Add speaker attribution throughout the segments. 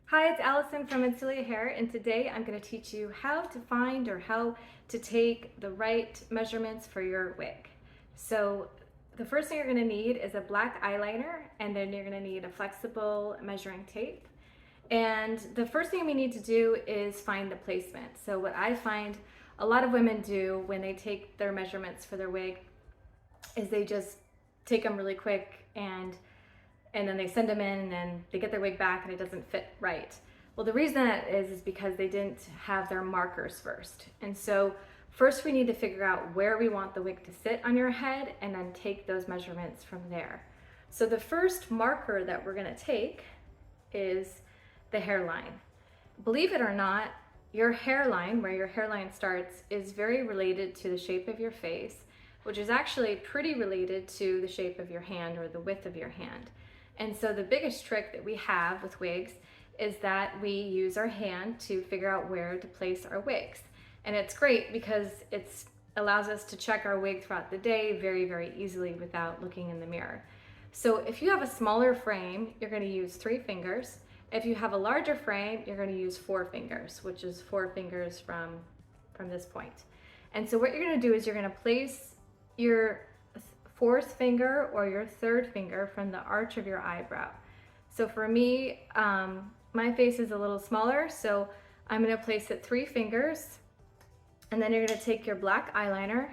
Speaker 1: Hi, it's Allison from Insulia Hair, and today I'm going to teach you how to find or how to take the right measurements for your wig. So the first thing you're going to need is a black eyeliner, and then you're going to need a flexible measuring tape. And the first thing we need to do is find the placement. So what I find a lot of women do when they take their measurements for their wig is they just take them really quick and then they send them in and then they get their wig back and it doesn't fit right. Well, the reason that is because they didn't have their markers first. And so first we need to figure out where we want the wig to sit on your head and then take those measurements from there. So the first marker that we're gonna take is the hairline. Believe it or not, your hairline, where your hairline starts, is very related to the shape of your face, which is actually pretty related to the shape of your hand or the width of your hand. And so the biggest trick that we have with wigs is that we use our hand to figure out where to place our wigs. And it's great because it allows us to check our wig throughout the day very, very easily without looking in the mirror. So if you have a smaller frame, you're going to use 3 fingers. If you have a larger frame, you're going to use 4 fingers, which is 4 fingers from this point. And so what you're going to do is you're going to place your 4th finger or your 3rd finger from the arch of your eyebrow. So for me, my face is a little smaller, so I'm going to place it 3 fingers, and then you're going to take your black eyeliner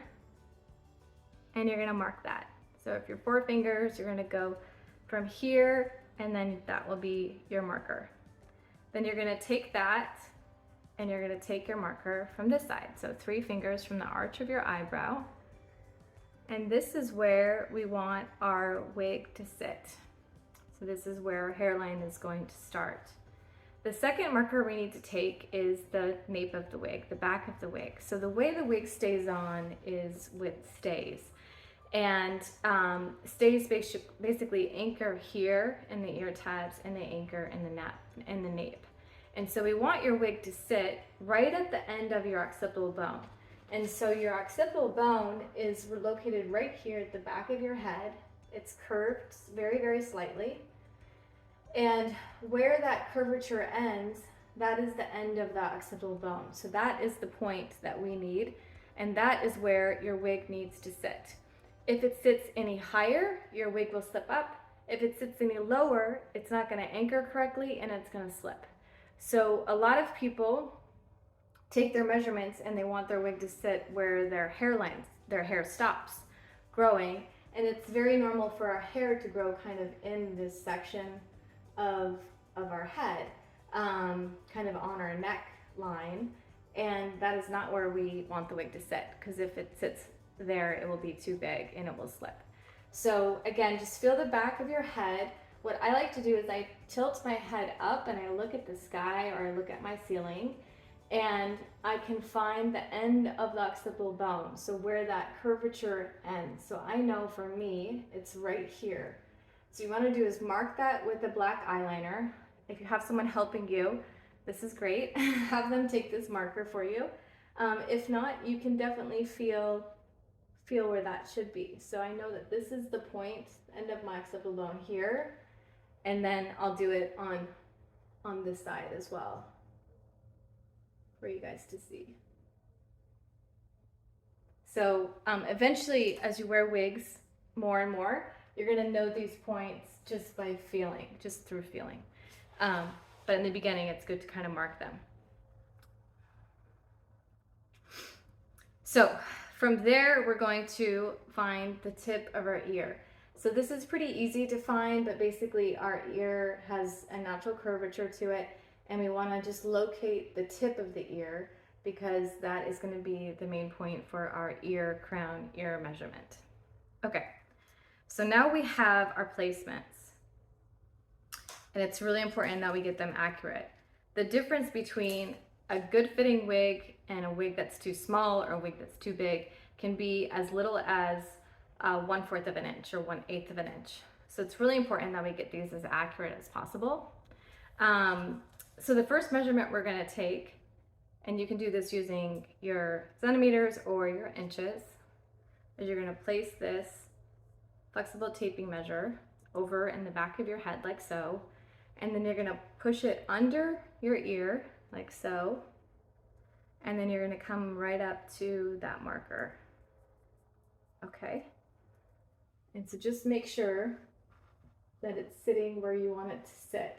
Speaker 1: and you're going to mark that. So if you're 4 fingers, you're going to go from here, and then that will be your marker. Then you're going to take that and you're going to take your marker from this side. So 3 fingers from the arch of your eyebrow. And this is where we want our wig to sit. So this is where our hairline is going to start. The second marker we need to take is the nape of the wig, the back of the wig. So the way the wig stays on is with stays. And stays basically anchor here in the ear tabs and they anchor in the nape. And so we want your wig to sit right at the end of your occipital bone. And so your occipital bone is located right here at the back of your head. It's curved very, very slightly. And where that curvature ends, that is the end of the occipital bone. So that is the point that we need, and that is where your wig needs to sit. If it sits any higher, your wig will slip up. If it sits any lower, it's not going to anchor correctly and it's going to slip. So a lot of people take their measurements and they want their wig to sit where their hair stops growing. And it's very normal for our hair to grow kind of in this section of our head, kind of on our neck line. And that is not where we want the wig to sit, because if it sits there, it will be too big and it will slip. So again, just feel the back of your head. What I like to do is I tilt my head up and I look at the sky or I look at my ceiling, and I can find the end of the occipital bone, so where that curvature ends. So I know for me, it's right here. So you want to do is mark that with a black eyeliner. If you have someone helping you, this is great. Have them take this marker for you. If not, you can definitely feel where that should be. So I know that this is the point, end of my occipital bone here, and then I'll do it on this side as well for you guys to see. So eventually, as you wear wigs more and more, you're gonna know these points just by feeling, just through feeling. But in the beginning, it's good to kind of mark them. So from there, we're going to find the tip of our ear. So this is pretty easy to find, but basically our ear has a natural curvature to it, and we want to just locate the tip of the ear because that is going to be the main point for our crown ear measurement. Okay, so now we have our placements, and it's really important that we get them accurate. The difference between a good fitting wig and a wig that's too small or a wig that's too big can be as little as 1/4 of an inch or 1/8 of an inch. So it's really important that we get these as accurate as possible. So the first measurement we're going to take, and you can do this using your centimeters or your inches, is you're going to place this flexible taping measure over in the back of your head like so, and then you're going to push it under your ear like so, and then you're going to come right up to that marker. Okay, and so just make sure that it's sitting where you want it to sit.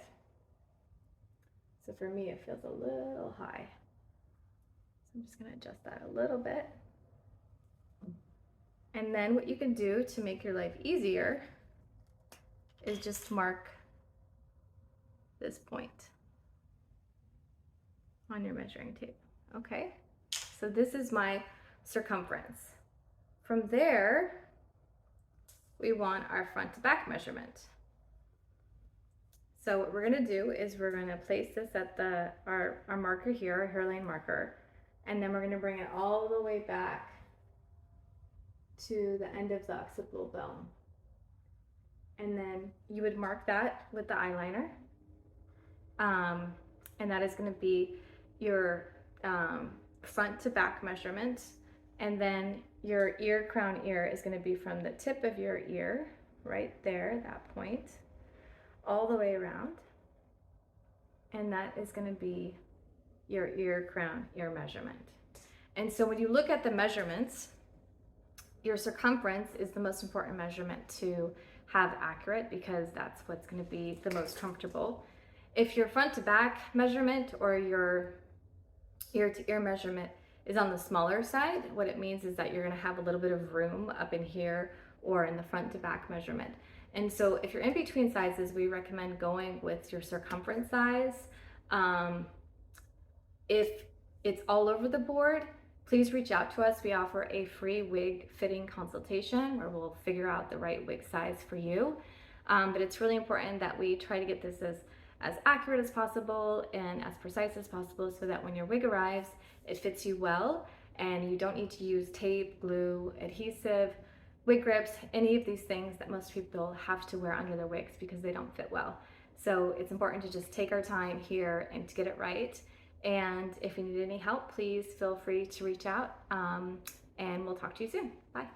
Speaker 1: So for me, it feels a little high. So I'm just going to adjust that a little bit. And then what you can do to make your life easier is just mark this point on your measuring tape. Okay, so this is my circumference. From there, we want our front to back measurement. So what we're gonna do is we're gonna place this at our marker here, our hairline marker, and then we're gonna bring it all the way back to the end of the occipital bone. And then you would mark that with the eyeliner. And that is gonna be your front to back measurement. And then your crown ear is gonna be from the tip of your ear, right there, that point, all the way around. And that is gonna be your crown ear measurement. And so when you look at the measurements, your circumference is the most important measurement to have accurate, because that's what's gonna be the most comfortable. If your front to back measurement or your ear to ear measurement is on the smaller side, what it means is that you're gonna have a little bit of room up in here or in the front to back measurement. And so if you're in between sizes, we recommend going with your circumference size. If it's all over the board, please reach out to us. We offer a free wig fitting consultation where we'll figure out the right wig size for you. But it's really important that we try to get this as accurate as possible and as precise as possible, so that when your wig arrives, it fits you well and you don't need to use tape, glue, adhesive, wig grips, any of these things that most people have to wear under their wigs because they don't fit well. So it's important to just take our time here and to get it right. And if you need any help, please feel free to reach out, and we'll talk to you soon. Bye.